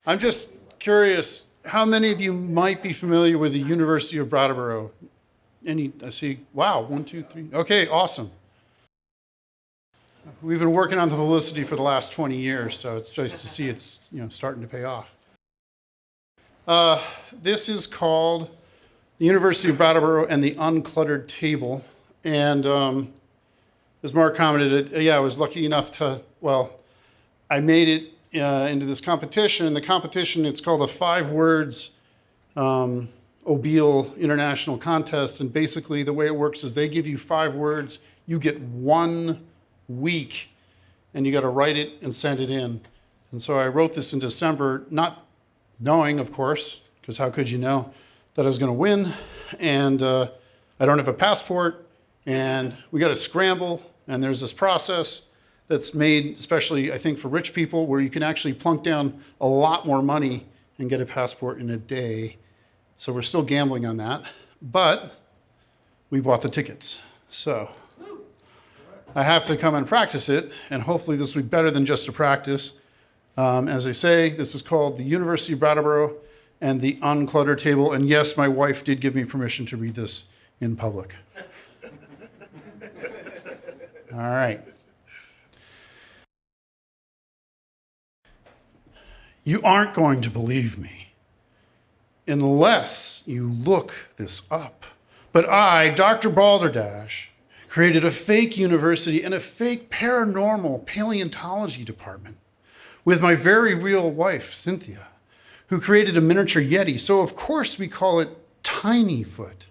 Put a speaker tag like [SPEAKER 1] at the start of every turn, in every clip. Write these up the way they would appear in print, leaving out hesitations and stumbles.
[SPEAKER 1] I'm just curious, how many of you might be familiar with the University of Brattleboro? I see, wow, 1, 2, 3. Okay, awesome. We've been working on the publicity for the last 20 years, so it's nice to see it's starting to pay off. This is called the University of Brattleboro and the Uncluttered table. And as Mark commented, I was lucky enough I made it into this competition. And the competition, it's called the 5 Words Obeel International Contest. And basically the way it works is they give you 5 words, you get 1 week, and you got to write it and send it in. And so I wrote this in December, not knowing, of course, because how could you know, that I was going to win. And I don't have a passport, and we got to scramble. And there's this process that's made, especially I think for rich people, where you can actually plunk down a lot more money and get a passport in a day. So we're still gambling on that, but we bought the tickets. So I have to come and practice it, and hopefully this will be better than just a practice. As I say, this is called the University of Brattleboro and the Uncluttered table. And yes, my wife did give me permission to read this in public. All right. You aren't going to believe me unless you look this up. But I, Dr. Balderdash, created a fake university and a fake paranormal paleontology department with my very real wife, Cynthia, who created a miniature Yeti. So of course we call it Tinyfoot,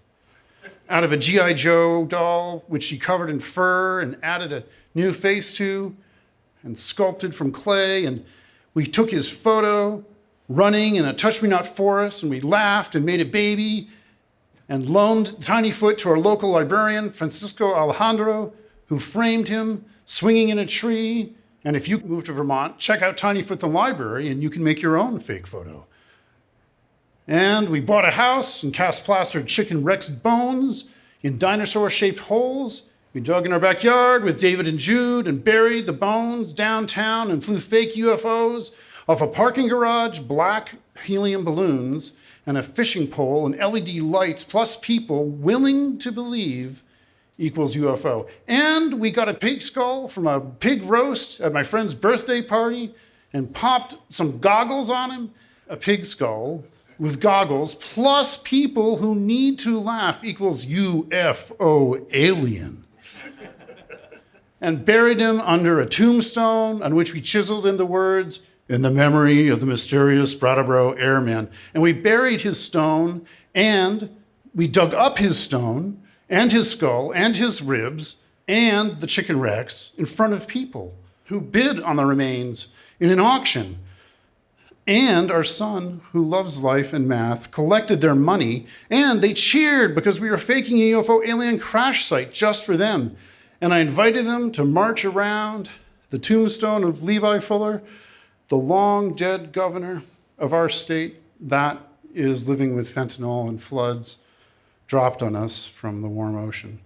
[SPEAKER 1] out of a G.I. Joe doll, which she covered in fur and added a new face to and sculpted from clay. And we took his photo running in a touch-me-not forest, and we laughed and made a baby and loaned Tinyfoot to our local librarian, Francisco Alejandro, who framed him swinging in a tree. And if you move to Vermont, check out Tinyfoot the library, and you can make your own fake photo. And we bought a house and cast plastered chicken Rex bones in dinosaur-shaped holes. We dug in our backyard with David and Jude and buried the bones downtown and flew fake UFOs off a parking garage, black helium balloons, and a fishing pole and LED lights, plus people willing to believe equals UFO. And we got a pig skull from a pig roast at my friend's birthday party and popped some goggles on him, a pig skull with goggles, plus people who need to laugh equals UFO alien. And buried him under a tombstone on which we chiseled in the words, "In the memory of the mysterious Brattleboro airman." And we buried his stone, and we dug up his stone and his skull and his ribs and the chicken Rex in front of people who bid on the remains in an auction. And our son, who loves life and math, collected their money, and they cheered because we were faking a UFO alien crash site just for them. And I invited them to march around the tombstone of Levi Fuller, the long dead governor of our state that is living with fentanyl and floods dropped on us from the warm ocean.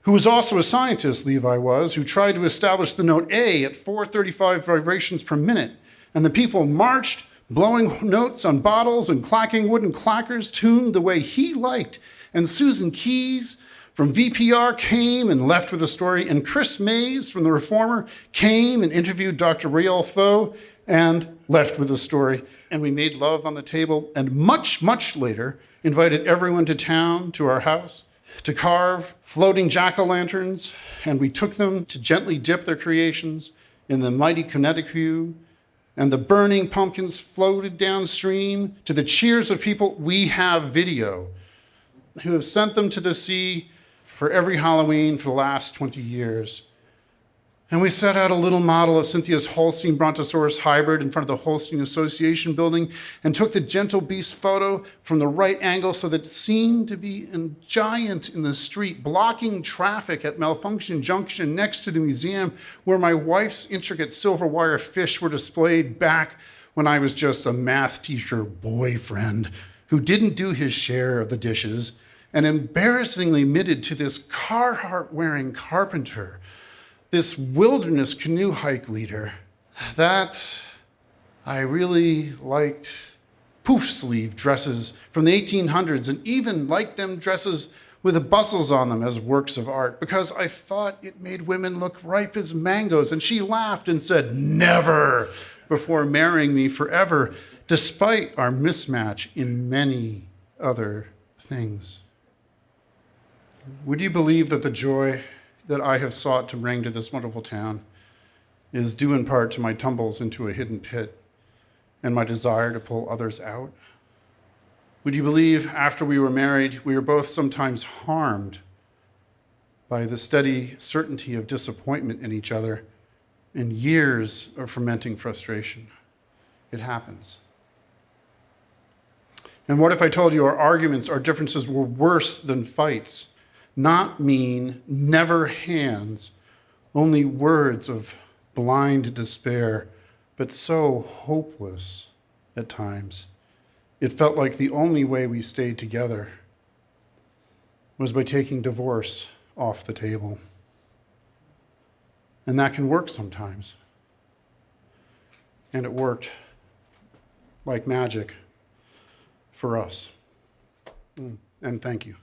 [SPEAKER 1] Who was also a scientist, Levi was, who tried to establish the note A at 435 vibrations per minute. And the people marched, blowing notes on bottles and clacking wooden clackers tuned the way he liked. And Susan Keyes from VPR came and left with a story. And Chris Mays from The Reformer came and interviewed Dr. Rael Foe and left with a story. And we made love on the table, and much, much later invited everyone to town, to our house, to carve floating jack-o'-lanterns. And we took them to gently dip their creations in the mighty Connecticut. And the burning pumpkins floated downstream to the cheers of people we have video, who have sent them to the sea for every Halloween for the last 20 years. And we set out a little model of Cynthia's Holstein Brontosaurus hybrid in front of the Holstein Association building and took the gentle beast photo from the right angle so that it seemed to be a giant in the street, blocking traffic at Malfunction Junction next to the museum where my wife's intricate silver wire fish were displayed back when I was just a math teacher boyfriend who didn't do his share of the dishes and embarrassingly admitted to this Carhartt-wearing carpenter, this wilderness canoe hike leader, that I really liked poof sleeve dresses from the 1800s and even liked them dresses with the bustles on them as works of art because I thought it made women look ripe as mangoes. And she laughed and said, never, before marrying me forever, despite our mismatch in many other things. Would you believe that the joy that I have sought to bring to this wonderful town is due in part to my tumbles into a hidden pit and my desire to pull others out? Would you believe after we were married, we were both sometimes harmed by the steady certainty of disappointment in each other and years of fermenting frustration? It happens. And what if I told you our arguments, our differences were worse than fights? Not mean, never hands, only words of blind despair, but so hopeless at times. It felt like the only way we stayed together was by taking divorce off the table. And that can work sometimes. And it worked like magic for us. And thank you.